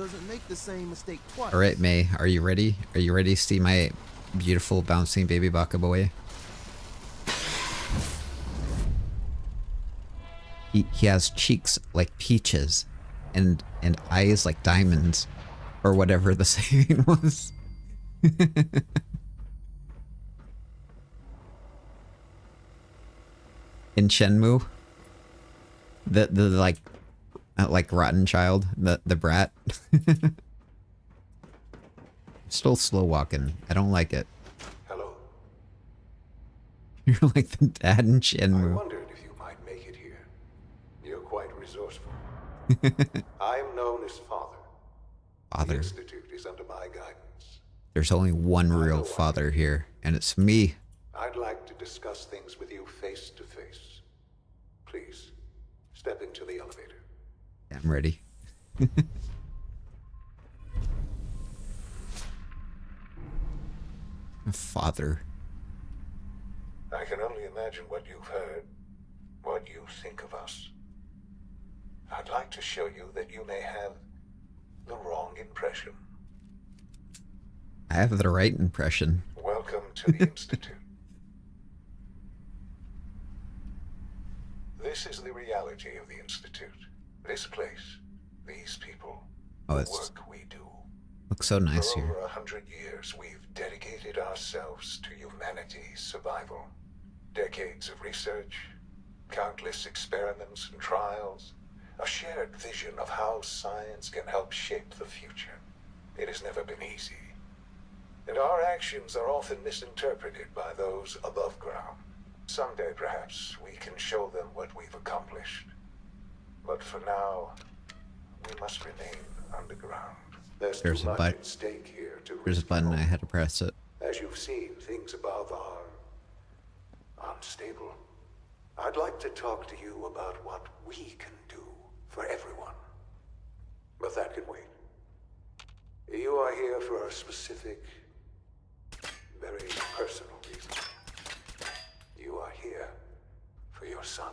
doesn't make the same mistake twice. All right, May, are you ready? Are you ready to see my beautiful bouncing baby baka boy? He has cheeks like peaches and eyes like diamonds, or whatever the saying was. In Shenmue, the like rotten child, the brat. Still slow walking. I don't like it. Hello. You're like the dad in I Shenmue. wondered if you might make it here. You're quite resourceful. I am known as Father. The Father. Institute is under my guidance. There's only one real father here, and it's me. I'd like to discuss things with you face to face. Please, step into the elevator. I'm ready. Father. I can only imagine what you've heard, what you think of us. I'd like to show you that you may have the wrong impression. I have the right impression. Welcome to the Institute. This is the reality of the Institute. This place, these people, Oh, the it's work we do. looks so nice For here. over 100 years, we've dedicated ourselves to humanity's survival. Decades of research, countless experiments and trials, a shared vision of how science can help shape the future. It has never been easy. And our actions are often misinterpreted by those above ground. Someday, perhaps, we can show them what we've accomplished. But for now, we must remain underground. There's There's too a much button. at stake here to There's a risk button. it I all. had to press it. As you've seen, things above are unstable. I'd like to talk to you about what we can do for everyone. But that can wait. You are here for a specific, very personal reason. You are here for your son.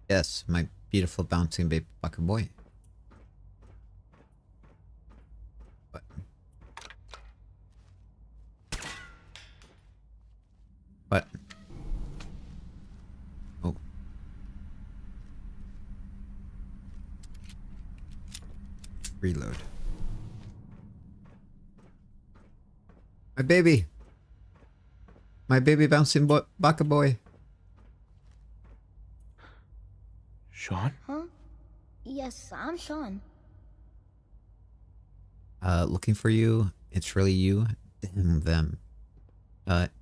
Yes, my beautiful bouncing baby baka boy. Button. What? Oh. Reload. My baby. My baby bouncing baka boy. Sean? Huh? Yes, I'm Sean. Looking for you. It's really you. Damn them.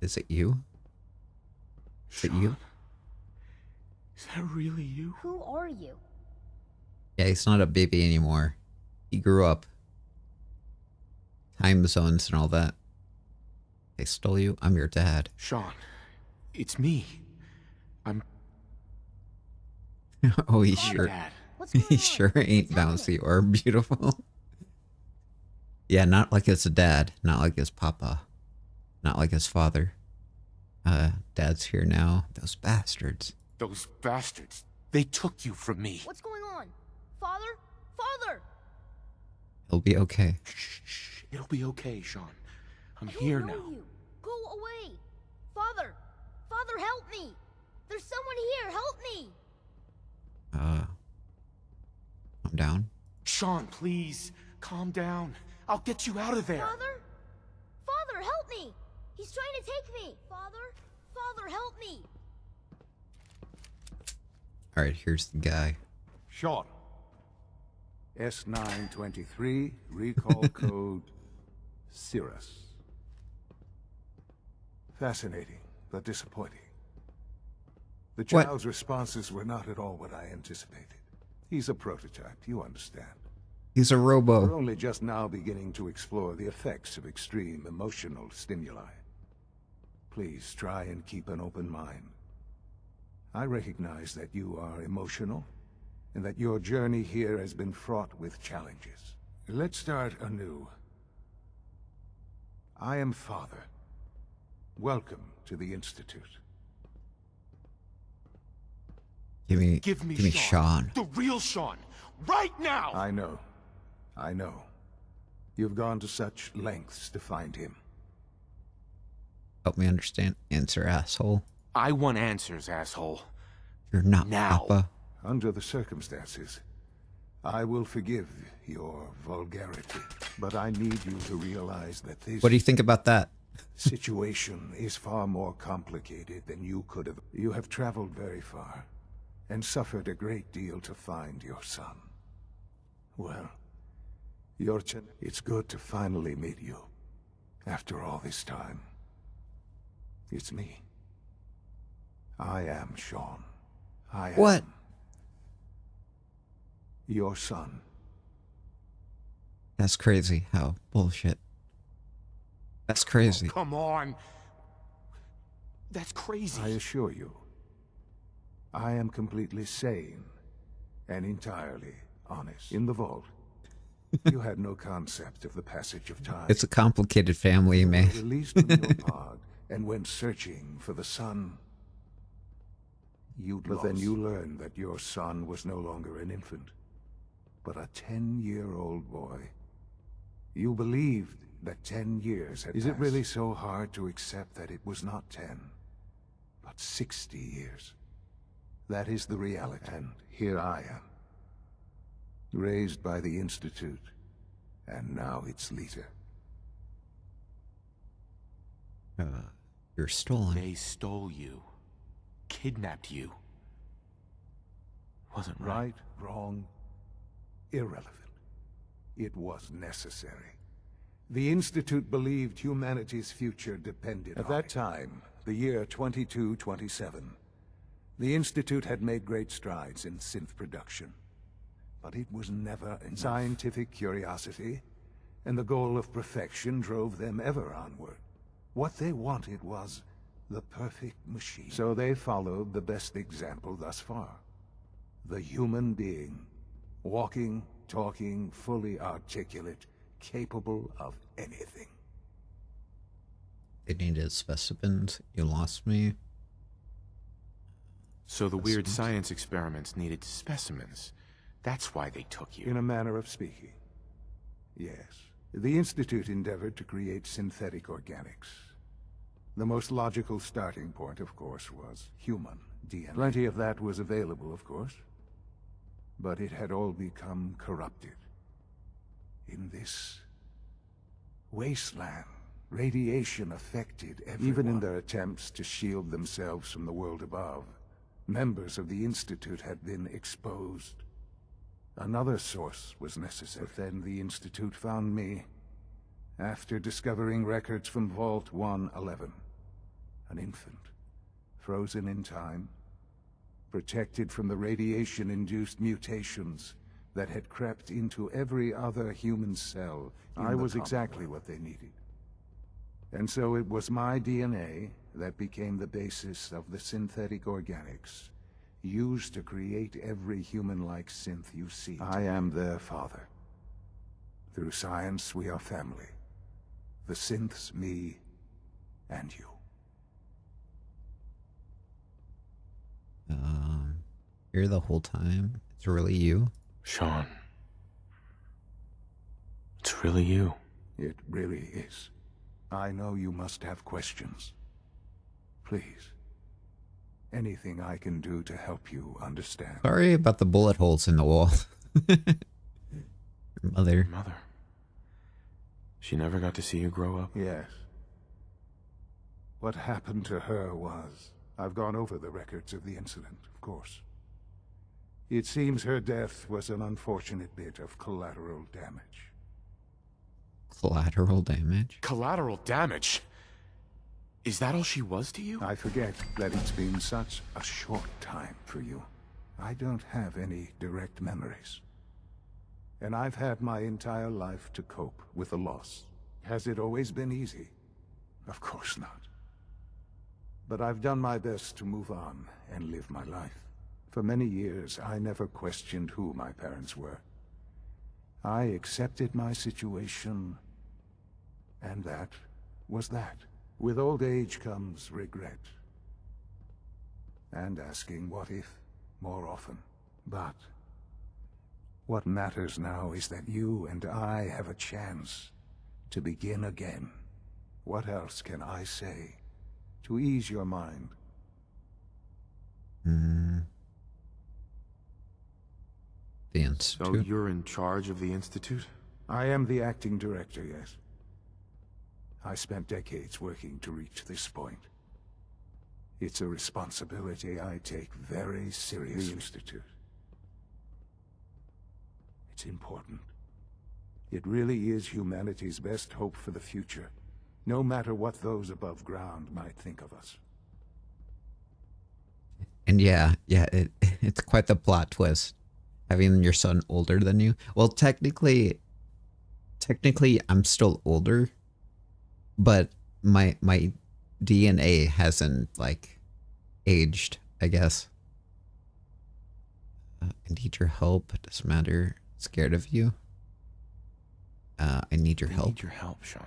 Is it you? Is it you? Is that really you? Who are you? Yeah, he's not a baby anymore. He grew up. Time zones and all that. They stole you? I'm your dad. Sean, it's me. I'm Oh, he your sure, dad. What's going he on? sure ain't What's bouncy happening? or beautiful. Yeah, not like his dad. Not like his papa. Not like his father. Dad's here now. Those bastards. Those bastards. They took you from me. What's going on? Father? Father! He'll be okay. Shh, shh. It'll be okay, Sean. I'm I don't here know now. You. Go away! Father! Father, help me! There's someone here! Help me! I'm down. Sean, please. Calm down. I'll get you out of there. Father? Father, help me! He's trying to take me! Father? Father, help me! Alright, here's the guy. Sean. S923, recall code Cirrus. Fascinating, but disappointing. The What? child's responses were not at all what I anticipated. He's a prototype, you understand. He's a robo. We're only just now beginning to explore the effects of extreme emotional stimuli. Please try and keep an open mind. I recognize that you are emotional, and that your journey here has been fraught with challenges. Let's start anew. I am Father. Welcome to the Institute. Give me Give me Sean. The real Sean. Right now! I know. I know. You've gone to such lengths to find him. Help me understand. Answer, asshole. I want answers, asshole. You're not Now. Papa. Under the circumstances, I will forgive your vulgarity, but I need you to realize that this What do you think about that? situation is far more complicated than you could have. You have traveled very far and suffered a great deal to find your son. Well, it's good to finally meet you after all this time. It's me. I am Sean. I am What? your son. That's crazy. How bullshit. That's crazy. Come on. That's crazy. I assure you, I am completely sane and entirely honest. In the vault, you had no concept of the passage of time. It's a complicated family, You were man. released from your pod and went searching for the sun. But then you learned that your son was no longer an infant, but a 10-year-old boy. You believed that 10 years had passed. Is it really so hard to accept that it was not 10, but 60 years? That is the reality. And here I am, raised by the Institute, and now its leader. You're stolen. They stole you. Kidnapped you. Wasn't right. Right, wrong, irrelevant. It was necessary. The Institute believed humanity's future depended on it. At that time, the year 2227, the Institute had made great strides in synth production. But it was never enough. Scientific curiosity and the goal of perfection drove them ever onward. What they wanted was the perfect machine. So they followed the best example thus far. The human being. Walking, talking, fully articulate, capable of anything. They needed specimens. You lost me. So the weird science experiments needed specimens. That's why they took you. In a manner of speaking. Yes. The Institute endeavored to create synthetic organics. The most logical starting point, of course, was human DNA. Plenty of that was available, of course. But it had all become corrupted. In this wasteland, radiation affected everyone. Even in their attempts to shield themselves from the world above, members of the Institute had been exposed. Another source was necessary. But then the Institute found me, after discovering records from Vault 111. An infant, frozen in time, protected from the radiation-induced mutations that had crept into every other human cell. I was exactly what they needed. And so it was my DNA that became the basis of the synthetic organics used to create every human-like synth you see. I am their father. Through science, we are family. The synths, me, and you. Here the whole time. It's really you. Sean. It's really you. It really is. I know you must have questions. Please. Anything I can do to help you understand. Sorry about the bullet holes in the wall. Your mother. Mother. She never got to see you grow up. Yes. What happened to her was... I've gone over the records of the incident, of course. It seems her death was an unfortunate bit of collateral damage. Collateral damage? Collateral damage? Is that all she was to you? I forget that it's been such a short time for you. I don't have any direct memories. And I've had my entire life to cope with the loss. Has it always been easy? Of course not. But I've done my best to move on and live my life. For many years, I never questioned who my parents were. I accepted my situation, and that was that. With old age comes regret. And asking what if more often. But What matters now is that you and I have a chance to begin again. What else can I say to ease your mind? The So Institute. you're in charge of the Institute? I am the acting director, yes. I spent decades working to reach this point. It's a responsibility I take very seriously. The Institute. It's important. It really is humanity's best hope for the future, no matter what those above ground might think of us. And yeah, it's quite the plot twist. Having your son older than you. Well, technically I'm still older, but my DNA hasn't like aged, I guess. I need your help. It doesn't matter. Scared of you. I need your I help. need your help, Sean.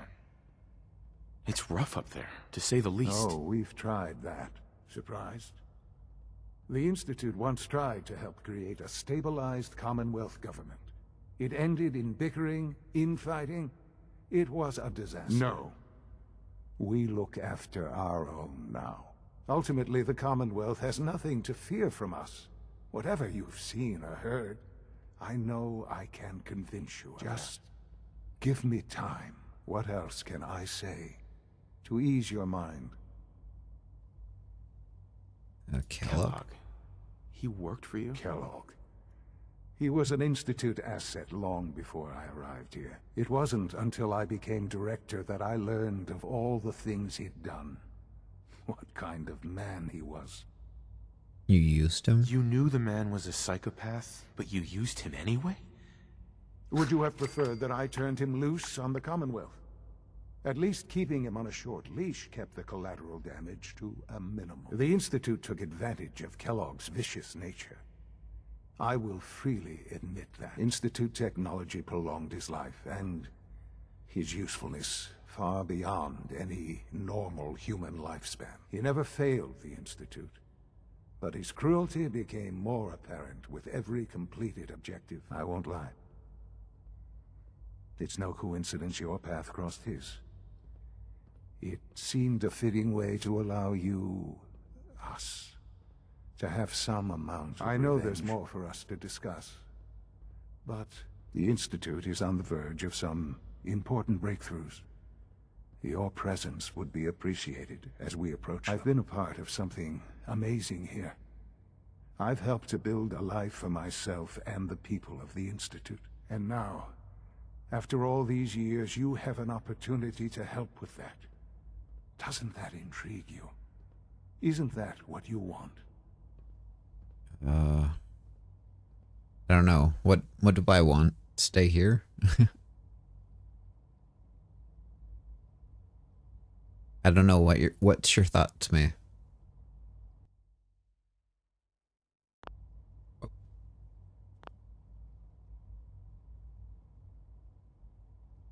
It's rough up there, to say the least. Oh, we've tried that. Surprised? The Institute once tried to help create a stabilized Commonwealth government. It ended in bickering, infighting. It was a disaster. No. We look after our own now. Ultimately, the Commonwealth has nothing to fear from us. Whatever you've seen or heard, I know I can convince you of Just give me time. What else can I say to ease your mind? Kellogg. He worked for you? Kellogg. He was an Institute asset long before I arrived here. It wasn't until I became director that I learned of all the things he'd done. What kind of man he was. You used him? You knew the man was a psychopath, but you used him anyway? Would you have preferred that I turned him loose on the Commonwealth? At least keeping him on a short leash kept the collateral damage to a minimum. The Institute took advantage of Kellogg's vicious nature. I will freely admit that. Institute technology prolonged his life, and his usefulness far beyond any normal human lifespan. He never failed the Institute, but his cruelty became more apparent with every completed objective. I won't lie. It's no coincidence your path crossed his. It seemed a fitting way to allow you, us, to have some amount of I know revenge. There's more for us to discuss. But the Institute is on the verge of some important breakthroughs. Your presence would be appreciated as we approach them. I've been a part of something amazing here. I've helped to build a life for myself and the people of the Institute. And now, after all these years, you have an opportunity to help with that. Doesn't that intrigue you? Isn't that what you want? I don't know. What do I want? Stay here? I don't know what's your thoughts, May?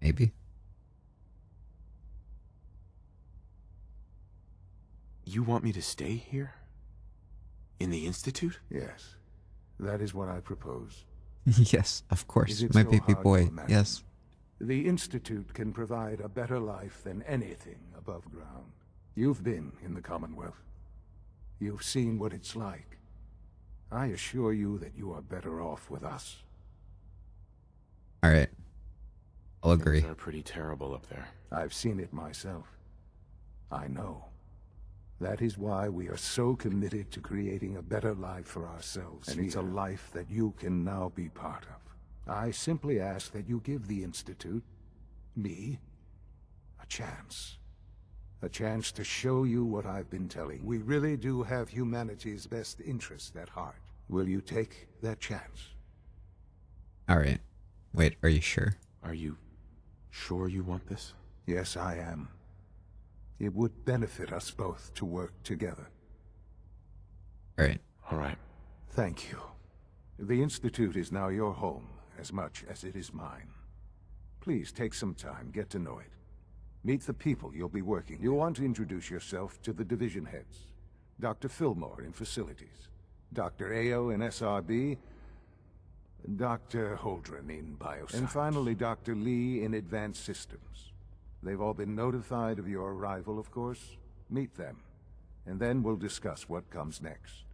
Maybe. You want me to stay here? In the Institute? Yes. That is what I propose. Yes, of course. Is it My so baby hard to boy. imagine? Yes. The Institute can provide a better life than anything above ground. You've been in the Commonwealth. You've seen what it's like. I assure you that you are better off with us. All right. I'll agree. Things are pretty terrible up there. I've seen it myself. I know. That is why we are so committed to creating a better life for ourselves. And it's a life that you can now be part of. I simply ask that you give the Institute, me, a chance. A chance to show you what I've been telling. We really do have humanity's best interest at heart. Will you take that chance? All right. Wait, are you sure? Are you sure you want this? Yes, I am. It would benefit us both to work together. All right. All right. Thank you. The Institute is now your home, as much as it is mine. Please take some time, get to know it. Meet the people you'll be working with. You'll want to introduce yourself to the division heads. Dr. Fillmore in Facilities, Dr. Ayo in SRB, Dr. Holdren in Bioscience. And finally, Dr. Lee in Advanced Systems. They've all been notified of your arrival, of course. Meet them, and then we'll discuss what comes next.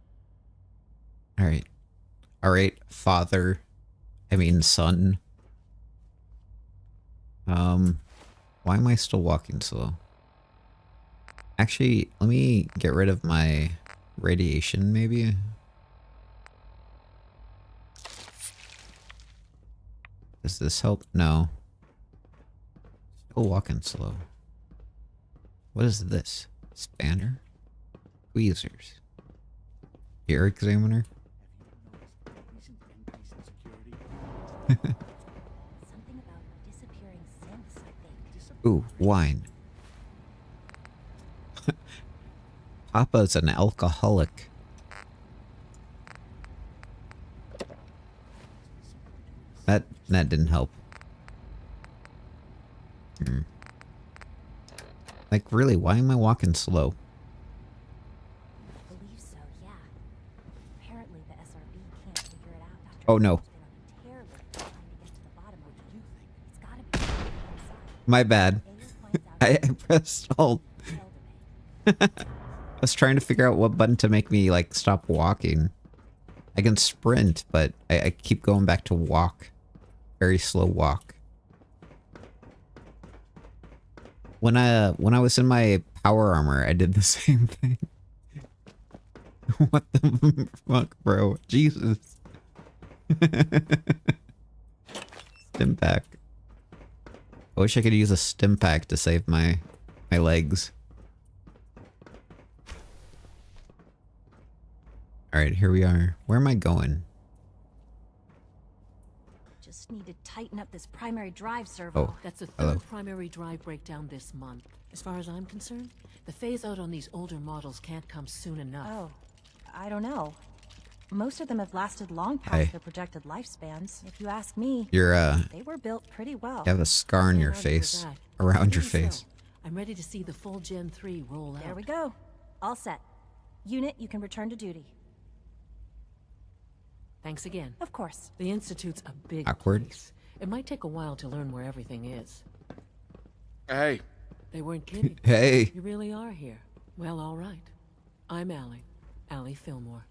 Alright. Alright, father. I mean, son. Why am I still walking slow? Actually, let me get rid of my radiation, maybe? Does this help? No. Still walking slow. What is this? Spanner? Tweezers. Ear examiner? Something about disappearing synths, I think. Ooh, wine. Papa's an alcoholic. That didn't help. Like, really, why am I walking slow? I believe so, yeah. Apparently the SRB can't figure it out after Oh, no. it's been on a tear with trying to get to the bottom of it. It's gotta be on the other side. My bad. Ayo finds out I pressed alt. failed to pay. I was trying to figure out what button to make me, like, stop walking. I can sprint, but I keep going back to walk. Very slow walk. When I was in my power armor, I did the same thing. What the fuck, bro? Jesus. Stim pack. I wish I could use a stim pack to save my legs. Alright, here we are. Where am I going? Just need to tighten up this primary drive servo. Oh, That's the hello. third primary drive breakdown this month. As far as I'm concerned, the phase out on these older models can't come soon enough. Oh, I don't know. Most of them have lasted long past Hey. their projected lifespans. If you ask me, You're, they were built pretty well. you have a scar on Can't your argue with face. that. Around your Even so, face. I'm ready to see the full Gen 3 roll out. There we go. All set. Unit, you can return to duty. Thanks again. Of course. The Institute's a big Awkward. place. It might take a while to learn where everything is. Hey, They weren't kidding. Hey! You really are here. Well, all right. I'm Allie Fillmore.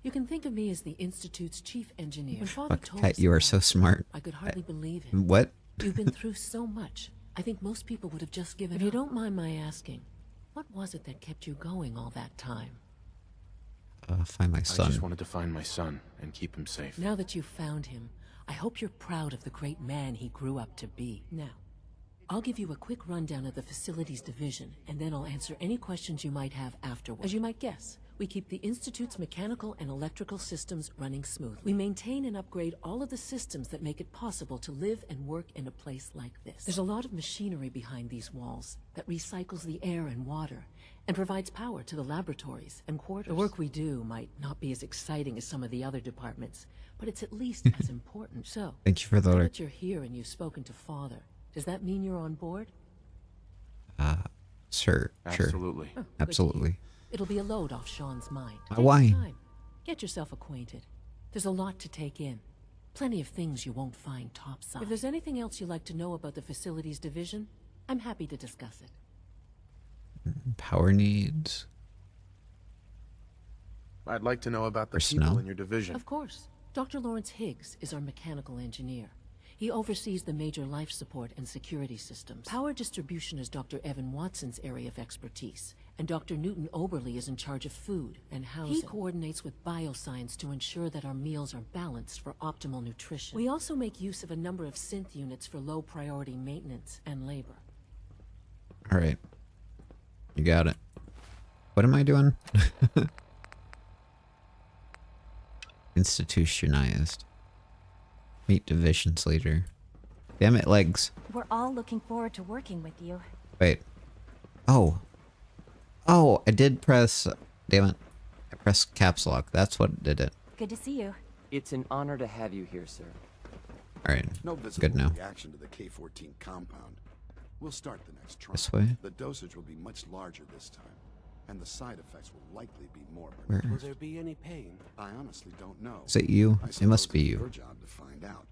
You can think of me as the Institute's chief engineer. When Father Fuck, told Kat, us you are about so it, smart. I could hardly believe him. What? You've been through so much. I think most people would have just given up. If you don't mind my asking, what was it that kept you going all that time? Find my I son. just wanted to find my son and keep him safe. Now that you've found him, I hope you're proud of the great man he grew up to be. Now, I'll give you a quick rundown of the facilities division, and then I'll answer any questions you might have afterward. As you might guess, we keep the Institute's mechanical and electrical systems running smoothly. We maintain and upgrade all of the systems that make it possible to live and work in a place like this. There's a lot of machinery behind these walls that recycles the air and water and provides power to the laboratories and quarters. The work we do might not be as exciting as some of the other departments, but it's at least as important. So, Thank you for the now alert. that you're here and you've spoken to Father, does that mean you're on board? Sure. Absolutely. Oh, good to Absolutely. hear. It'll be a load off Sean's mind. My Take your wine. time. Get yourself acquainted. There's a lot to take in. Plenty of things you won't find topside. If there's anything else you'd like to know about the facilities division, I'm happy to discuss it. Power needs. I'd like to know about the Personnel? people in your division. Of course. Dr. Lawrence Higgs is our mechanical engineer. He oversees the major life support and security systems. Power distribution is Dr. Evan Watson's area of expertise, and Dr. Newton Oberly is in charge of food and housing. He coordinates with bioscience to ensure that our meals are balanced for optimal nutrition. We also make use of a number of synth units for low-priority maintenance and labor. Alright. You got it. What am I doing? Institutionalized. Meet divisions leader. Damn it, legs. We're all looking forward to working with you. Wait. Oh. Oh, I did press... Damn it. I pressed caps lock. That's what did it. Good to see you. It's an honor to have you here, sir. Alright. No visible Good now. reaction to the K-14 compound. We'll start the next trial. This way? The dosage will be much larger this time. and the side effects will likely be more Where? pronounced. Will there be any pain? I honestly don't know. Is it you? I It must suppose be it's you. your job to find out.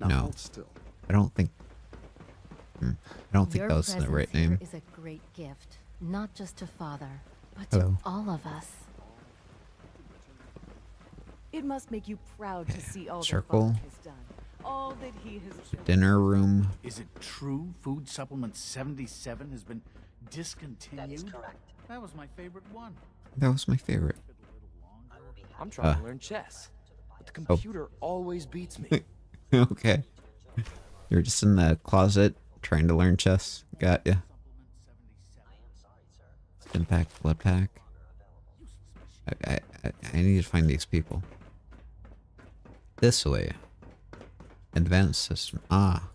Now No. hold still. I don't think. I don't think Your that was the presence right here name. is a great gift, not just to Father, but Hello. to all of us. It must make you proud to see all Circle. that Father has done. All that he has Dinner room. Is it true Food Supplement 77 has been discontinued? That is correct. That was my favorite one. That was my favorite. I'm trying to learn chess, but the computer always beats me. Okay. You're just in the closet trying to learn chess. Got ya. Impact blood pack. I need to find these people. This way. Advanced system. Ah.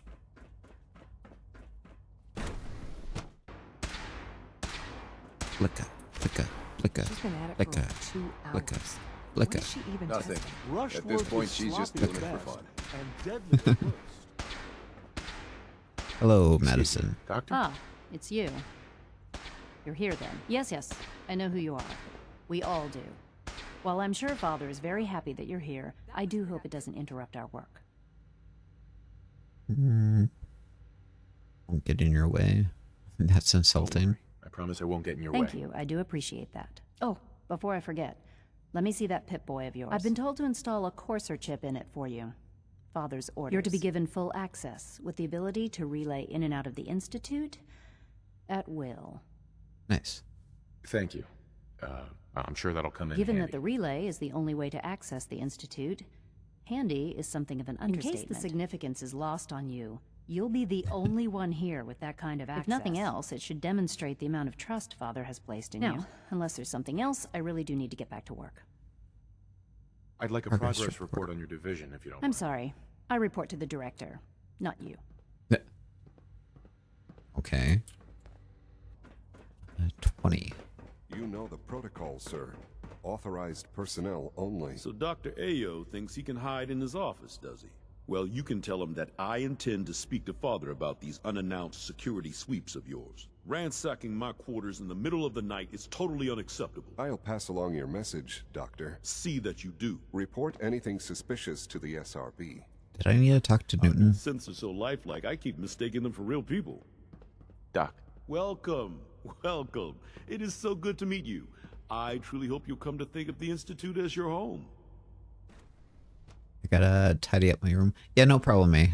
Flicka, flicka, flicka, She's been at it flicka, for 2 hours. flicka, What flicka. is she even Nothing. testing? At this point, she's just doing it for fun. And deadly at worst. Hello, Madison. Doctor? Ah, it's you. You're here then. Yes, yes, I know who you are. We all do. While I'm sure Father is very happy that you're here, I do hope it doesn't interrupt our work. Won't get in your way. That's insulting. I promise I won't get in your Thank way. you, I do appreciate that. Oh, before I forget, let me see that Pip-Boy of yours. I've been told to install a Courser chip in it for you. Father's orders. You're to be given full access, with the ability to relay in and out of the Institute at will. Nice. Thank you. I'm sure that'll come in Given handy. that the relay is the only way to access the Institute, handy is something of an understatement. In case the significance is lost on you, you'll be the only one here with that kind of access. If nothing else, it should demonstrate the amount of trust Father has placed in you. Unless there's something else, I really do need to get back to work. I'd like a progress report on your division, if you don't I'm mind. sorry. I report to the director, not you. Okay. 20. You know the protocol, sir. Authorized personnel only. So Dr. Ayo thinks he can hide in his office, does he? Well, you can tell him that I intend to speak to Father about these unannounced security sweeps of yours. Ransacking my quarters in the middle of the night is totally unacceptable. I'll pass along your message, Doctor. See that you do. Report anything suspicious to the SRB. Did I need to talk to Newton? Synths are so lifelike, I keep mistaking them for real people. Doc. Welcome. Welcome. It is so good to meet you. I truly hope you'll come to think of the Institute as your home. I gotta tidy up my room. Yeah, no problem, eh?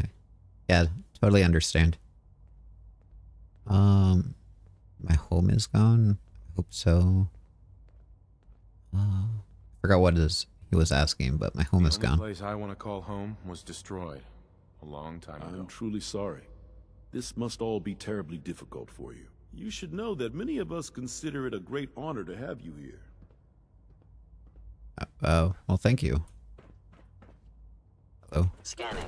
Yeah, totally understand. My home is gone. I hope so. Forgot what he was asking, but my home is The gone. place I want to call home was destroyed a long time ago. I'm truly sorry. This must all be terribly difficult for you. You should know that many of us consider it a great honor to have you here. Well, thank you. Hello. Scanning.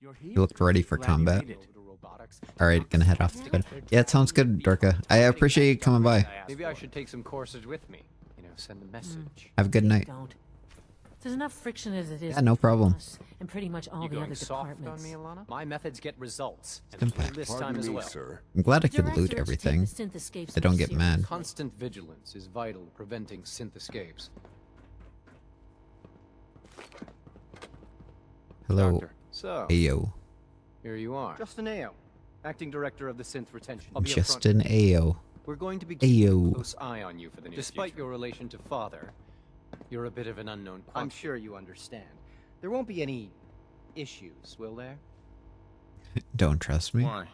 You looked ready for combat. Alright, gonna head off to bed. Yeah, it sounds good, Dorka. I appreciate you coming by. Maybe I should take some courses with me. You know, send a message. Have a good night. Don't. There's enough friction as it is. Yeah, no problem. between us And pretty much all You the going other soft departments. on me, Alana? My methods get results, and Impact. this Pardon time as me, well. sir. I'm glad I could Director, loot take everything. the synth escapes I don't more get serious. mad. Constant vigilance is vital to preventing synth escapes. Hello. Doctor. So, Ayo. here you are. Justin Ayo, acting director of the synth retention. I'll be Justin Ayo. We're going to be keeping a Ayo. close eye on you for the near Despite your relation to Father, you're a bit of an unknown quantity. I'm sure you understand. There won't be any issues, will there? Don't trust me. Why?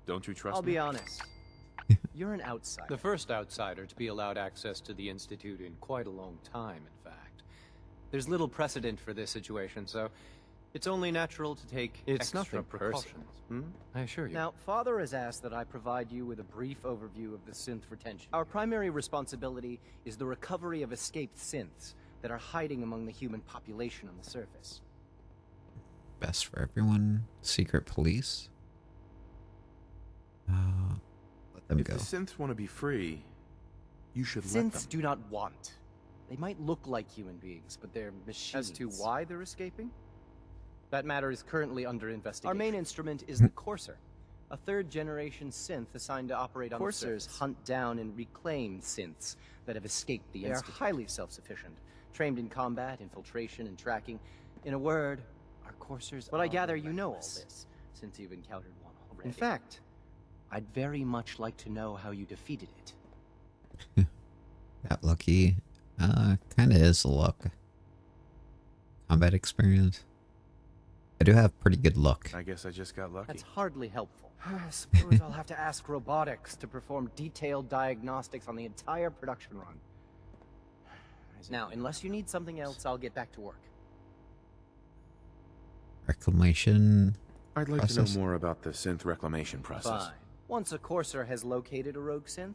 Don't you trust I'll me? be honest. You're an outsider. The first outsider to be allowed access to the Institute in quite a long time, in fact. There's little precedent for this situation, so it's only natural to take extra precautions. I assure you. Now, Father has asked that I provide you with a brief overview of the synth retention. Our primary responsibility is the recovery of escaped synths that are hiding among the human population on the surface. Best for everyone. Secret police. Let them If go. the synths want to be free, you should let them. Synths do not want. They might look like human beings, but they're machines. As to why they're escaping? That matter is currently under investigation. Our main instrument is the Courser, A third-generation synth assigned to operate on Coursers hunt down and reclaim synths that have escaped the Institute. They are highly self-sufficient, trained in combat, infiltration, and tracking. In a word, our Coursers. But I gather you know all this, since you've encountered one already. In fact, I'd very much like to know how you defeated it. That lucky. Kind of is luck. Combat experience. I do have pretty good luck. I guess I just got lucky. That's hardly helpful. I suppose I'll have to ask robotics to perform detailed diagnostics on the entire production run. Now, unless you need something else, I'll get back to work. Reclamation. I'd like process? to know more about the synth reclamation process. Fine. Once a Courser has located a rogue synth,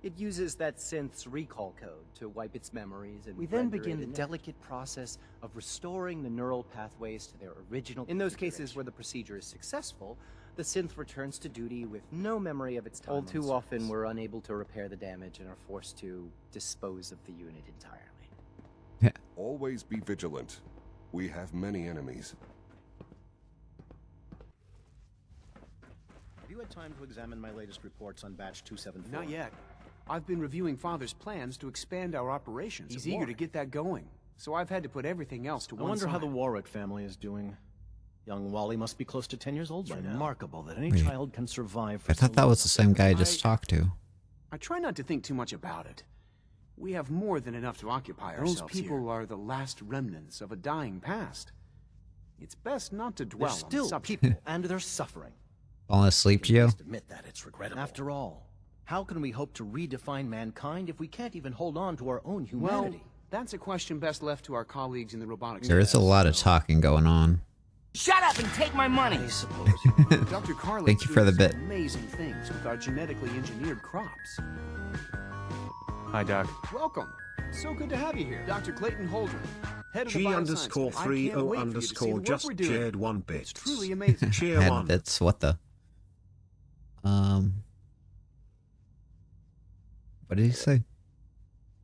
it uses that synth's recall code to wipe its memories, and we then begin the delicate process of restoring the neural pathways to their original. In those cases where the procedure is successful, the synth returns to duty with no memory of its time. All too often, we're unable to repair the damage and are forced to dispose of the unit entirely. Always be vigilant. We have many enemies. Have you had time to examine my latest reports on Batch 274? Not yet. I've been reviewing Father's plans to expand our operations. He's at eager Warwick. to get that going, So I've had to put everything else to I one wonder side. how the Warwick family is doing. Young Wally must be close to 10 years old by now. Remarkable that any Wait. child can survive for I thought so that long. was the same guy I just talked to. I try not to think too much about it. We have more than enough to occupy Those ourselves people here. Are the last remnants of a dying past. It's best not to dwell They're on still the subject. people, and they're suffering. Falling asleep, Gio? Just admit that, it's regrettable. After all, how can we hope to redefine mankind if we can't even hold on to our own humanity? Well, that's a question best left to our colleagues in the robotics. There is a lot of talking going on. Shut up and take my money! I suppose. Dr. Carlin. Thank you for the bit. Amazing things with our genetically engineered crops. Hi, Doc. Welcome. So good to have you here. Dr. Clayton Holdren, head of the G_30_just shared 1 bit. It's truly amazing. Cheer Had 1. bits, what the? What did he say?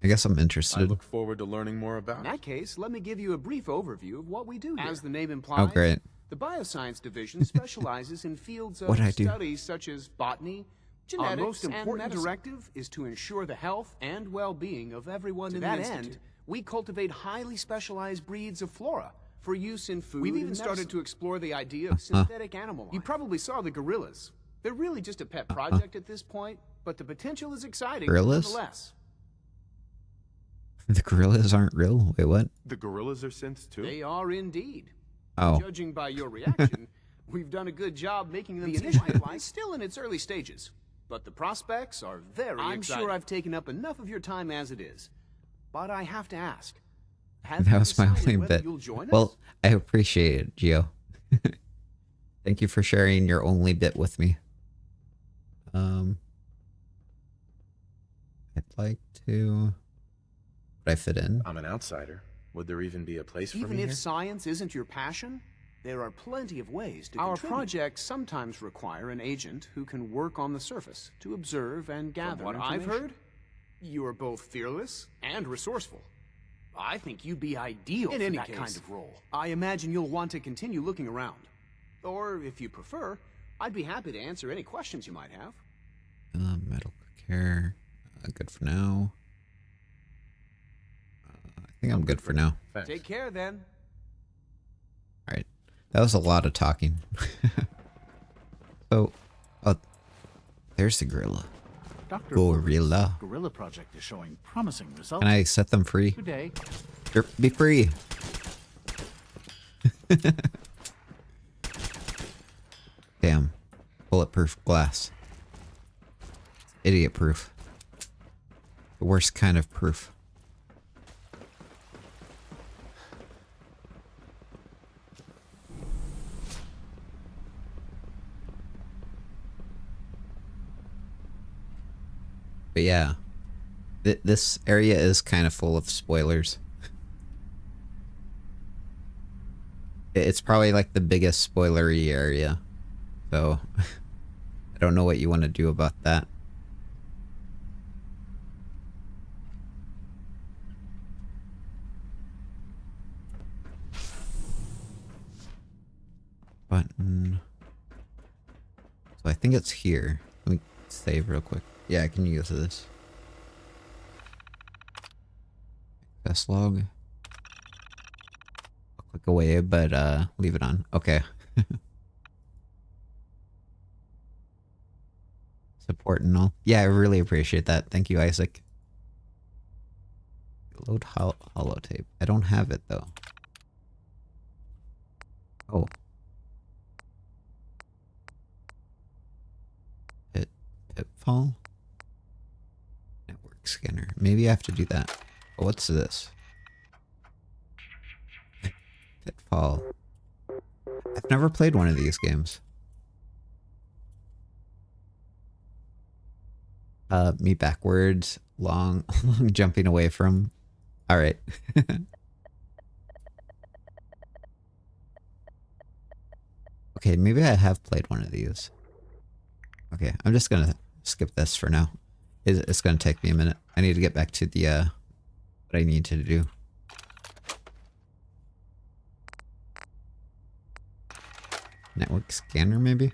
I guess I'm I interested. look forward to learning more In about it. that case, let me give you a brief overview of what we do here. As the name implies, Oh, great. the Bioscience Division specializes in fields of What'd I do? studies such as botany, genetics, Our most important and medicine. directive is to ensure the health and well-being of everyone To in that the institute. end, we cultivate highly specialized breeds of flora for use in food. We've and even started medicine. to explore the idea of synthetic animal life. You probably saw the gorillas. They're really just a pet project at this point, but the potential is exciting Gorillas? nonetheless. The gorillas aren't real? Wait, what? The gorillas are synths too? They are indeed. Oh. Judging by your reaction, we've done a good job making them. The initial pipeline is still in its early stages, but the prospects are very I'm exciting. sure I've taken up enough of your time as it is, but I have to ask. That was my only bit. You'll join us? Well, I appreciate it, Gio. Thank you for sharing your only bit with me. I'd like to... Would I fit in? I'm an outsider. Would there even be a place for Even me if here? science isn't your passion, there are plenty of ways to Our contribute. projects sometimes require an agent who can work on the surface to observe and gather From what I've information. heard, You are both fearless and resourceful. I think you'd be ideal in for any that case, kind of role. I imagine you'll want to continue looking around. Or, if you prefer, I'd be happy to answer any questions you might have. Medical care. Good for now. I think I'm good for now. Take care, then. Alright. That was a lot of talking. Oh, there's the gorilla. Dr. Gorilla. Gorilla Project is showing promising results. Can I set them free? Today. Sure, be free. Damn. Bulletproof glass. Idiot proof. The worst kind of proof. But yeah, this area is kind of full of spoilers. It's probably like the biggest spoilery area. So, I don't know what you want to do about that. Button. So So I think it's here. Let me save real quick. Yeah, I can use this. Access log. I'll click away, but leave it on. Okay. Support and all. Yeah, I really appreciate that. Thank you, Isaac. Load holotape. I don't have it though. Oh. Pitfall? Network scanner. Maybe I have to do that. Oh, what's this? Pitfall. I've never played one of these games. Me backwards, long jumping away from. All right. Okay, maybe I have played one of these. Okay, I'm just gonna skip this for now. It's gonna take me a minute. I need to get back to the what I need to do. Network scanner, maybe?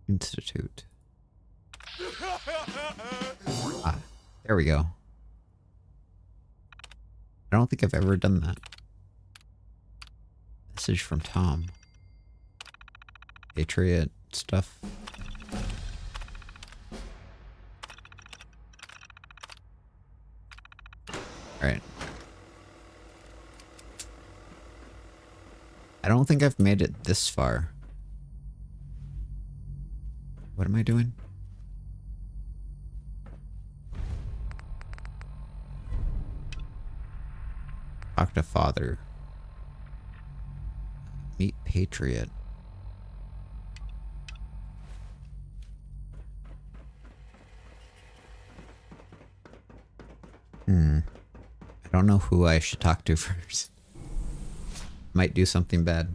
Institute. Ah, there we go. I don't think I've ever done that. Message from Tom. Patriot stuff. Alright. I don't think I've made it this far. What am I doing? Talk to father. Meet Patriot. I don't know who I should talk to first. Might do something bad.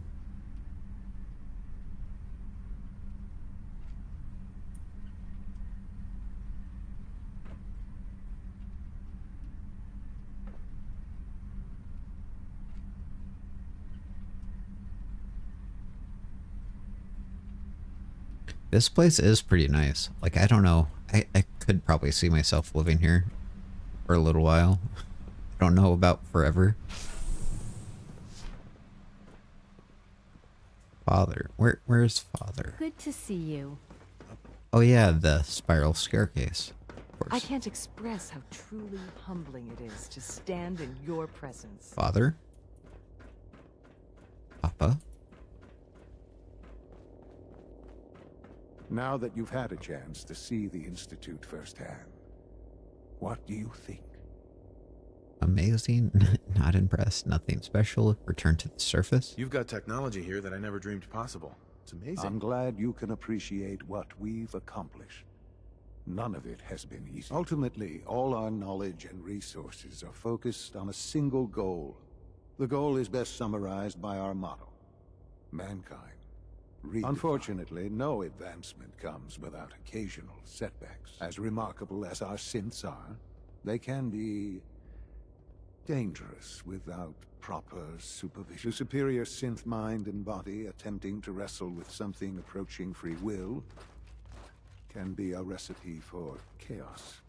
This place is pretty nice. Like, I don't know. I could probably see myself living here for a little while. I don't know about forever. Father. Where's father? Good to see you. Oh yeah, the spiral staircase. Of course. I can't express how truly humbling it is to stand in your presence. Father? Papa? Now that you've had a chance to see the Institute firsthand, what do you think? Amazing. Not impressed. Nothing special. Return to the surface. You've got technology here that I never dreamed possible. It's amazing. I'm glad you can appreciate what we've accomplished. None of it has been easy. Ultimately, all our knowledge and resources are focused on a single goal. The goal is best summarized by our motto: mankind. Unfortunately, no advancement comes without occasional setbacks. As remarkable as our synths are, they can be dangerous without proper supervision. The superior synth mind and body attempting to wrestle with something approaching free will can be a recipe for chaos.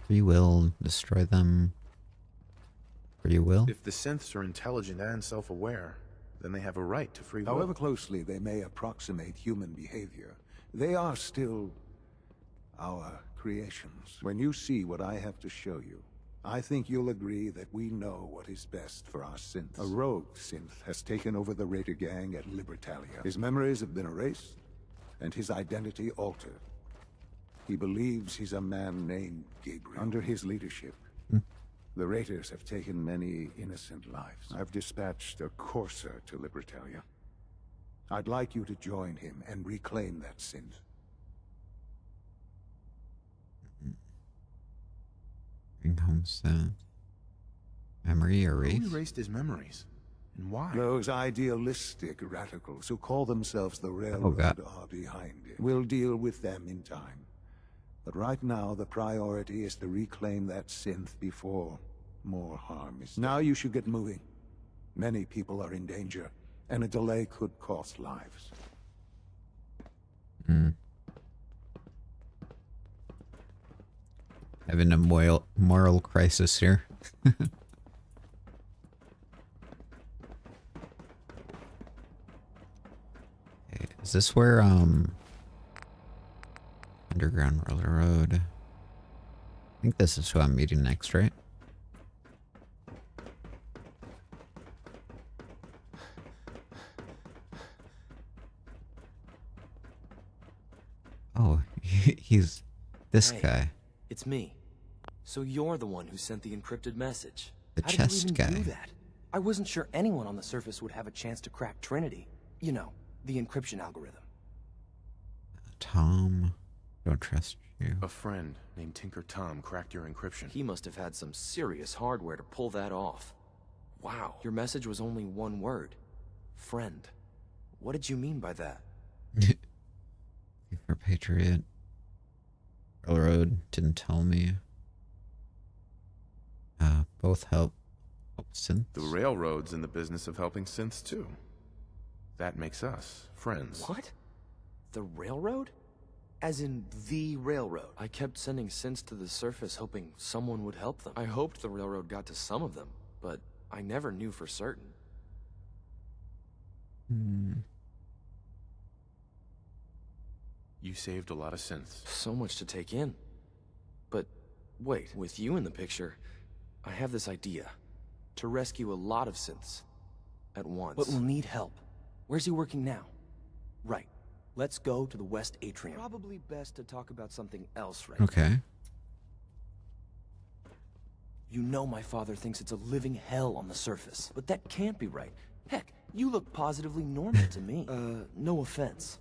Free will, destroy them. Free will? If the synths are intelligent and self-aware, then they have a right to free will. However closely they may approximate human behavior, they are still our creations. When you see what I have to show you, I think you'll agree that we know what is best for our synths. A rogue synth has taken over the Raider gang at Libertalia. His memories have been erased, and his identity altered. He believes he's a man named Gabriel. Under his leadership, the Raiders have taken many innocent lives. I've dispatched a courser to Libertalia. I'd like you to join him and reclaim that synth. Bring home synth. Memory erased? Who erased his memories? And why? Those idealistic radicals who call themselves the Railroad are behind it. We'll deal with them in time. But right now, the priority is to reclaim that synth before more harm is done. Now you should get moving. Many people are in danger, and a delay could cost lives. Having a moral crisis here. Okay, is this where Underground Railroad? I think this is who I'm meeting next, right? Oh, he's this guy. It's me. So you're the one who sent the encrypted message. The How chest did you even guy. do that? I wasn't sure anyone on the surface would have a chance to crack Trinity. You know, the encryption algorithm. Tom, don't trust you. A friend named Tinker Tom cracked your encryption. He must have had some serious hardware to pull that off. Wow, your message was only one word. Friend. What did you mean by that? For Patriot. Railroad didn't tell me. Both help synths. The Railroad's in the business of helping synths too. That makes us friends. What? The Railroad? As in the Railroad? I kept sending synths to the surface hoping someone would help them. I hoped the Railroad got to some of them, but I never knew for certain. You saved a lot of synths. So much to take in. But wait, with you in the picture, I have this idea. To rescue a lot of synths at once. But we'll need help. Where's he working now? Right. Let's go to the West Atrium. Probably best to talk about something else right Okay. now. You know my father thinks it's a living hell on the surface. But that can't be right. Heck, you look positively normal to me. No offense.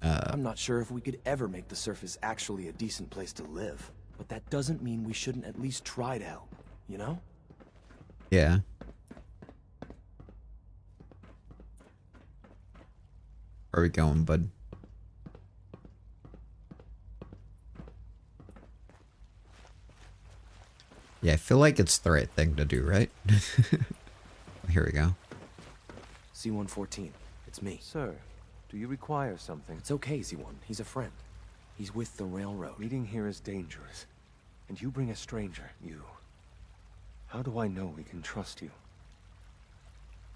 I'm not sure if we could ever make the surface actually a decent place to live. But that doesn't mean we shouldn't at least try to help, you know? Yeah. Where are we going, bud? Yeah, I feel like it's the right thing to do, right? Here we go. C-114, it's me. Sir, do you require something? It's okay, Z-1. He's a friend. He's with the Railroad. Meeting here is dangerous. And you bring a stranger, you. How do I know we can trust you?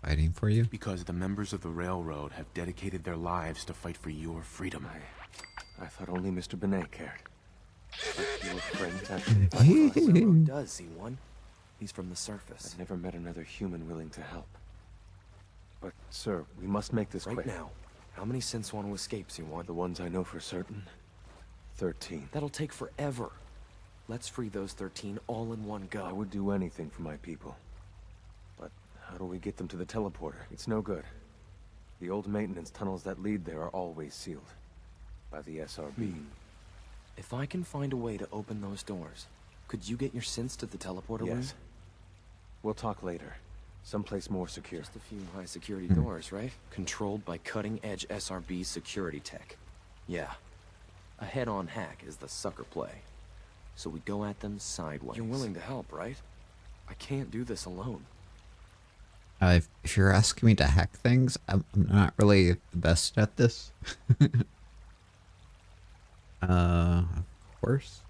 Fighting for you? Because the members of the Railroad have dedicated their lives to fight for your freedom. I thought only Mr. Benet cared. But your friends actually fight for us. Railroad does, Z-1. He's from the surface. I've never met another human willing to help. But, sir, we must make this right quick. Now. How many synths want to escape, Z-1? The ones I know for certain. 13. That'll take forever. Let's free those 13 all in one go. I would do anything for my people. But how do we get them to the teleporter? It's no good. The old maintenance tunnels that lead there are always sealed. By the SRB. If I can find a way to open those doors, could you get your synths to the teleporter room? Yes. We'll talk later. Someplace more secure. Just a few high security doors, right? Controlled by cutting-edge SRB security tech. Yeah. A head-on hack is the sucker play. So we go at them sideways. You're willing to help, right? I can't do this alone. If you're asking me to hack things, I'm not really the best at this. Of course.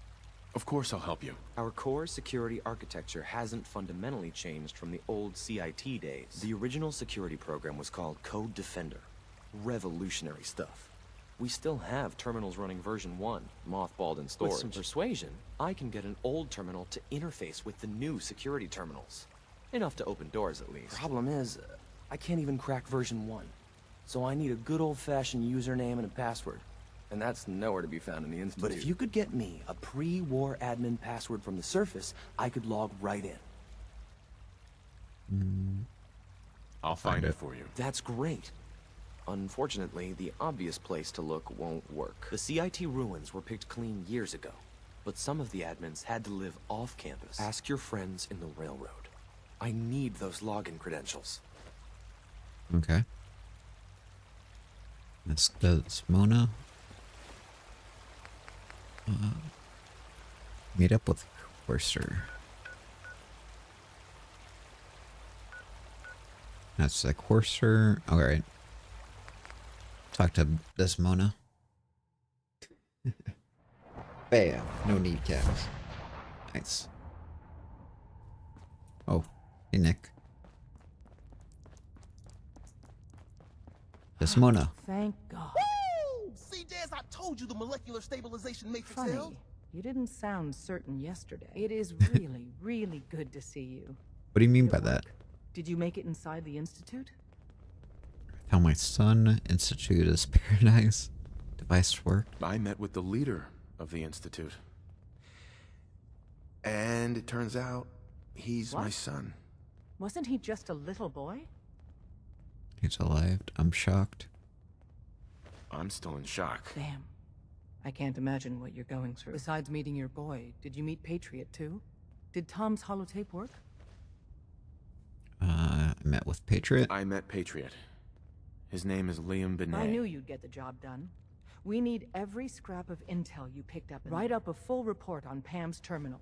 Of course I'll help you. Our core security architecture hasn't fundamentally changed from the old CIT days. The original security program was called Code Defender. Revolutionary stuff. We still have terminals running version 1, mothballed in storage. With some persuasion, I can get an old terminal to interface with the new security terminals. Enough to open doors, at least. Problem is, I can't even crack version 1. So I need a good old-fashioned username and a password. And that's nowhere to be found in the Institute. But if you could get me a pre-war admin password from the surface, I could log right in. I'll find it for you. That's great. Unfortunately, the obvious place to look won't work. The CIT ruins were picked clean years ago, but some of the admins had to live off campus. Ask your friends in the Railroad. I need those login credentials. Okay. Does Mona meet up with Courser? That's the Courser. All right. Talk to Desmona. Bam. No kneecaps. Nice. Oh, hey Nick. Desmona. Thank God. Woo! See, Des, I told you the molecular stabilization matrix held. Funny, you didn't sound certain yesterday. It is really, really good to see you. What do you mean by that? Did you make it inside the Institute? Found my son. Institute is paradise. Device worked. I met with the leader of the Institute. And it turns out he's my son. Wasn't he just a little boy? He's alive. I'm shocked. I'm still in shock. Damn. I can't imagine what you're going through. Besides meeting your boy, did you meet Patriot too? Did Tom's holotape work? I met with Patriot. I met Patriot. His name is Liam Benet. I knew you'd get the job done. We need every scrap of intel you picked up. Write up a full report on Pam's terminal.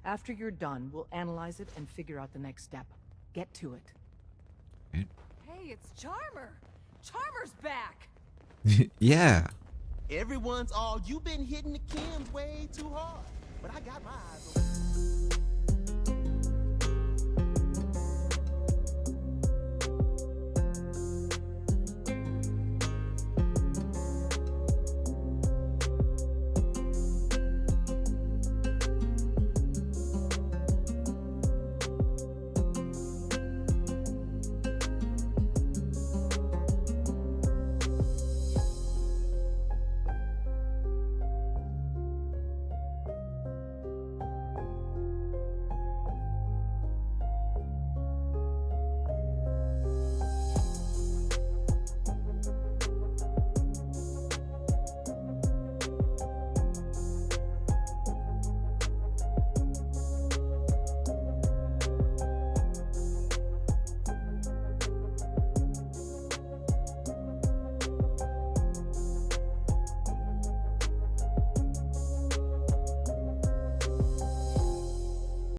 After you're done, we'll analyze it and figure out the next step. Get to it. Hey, it's Charmer. Charmer's back. Yeah. Everyone's all, you've been hitting the chems way too hard. But I got my eyes open.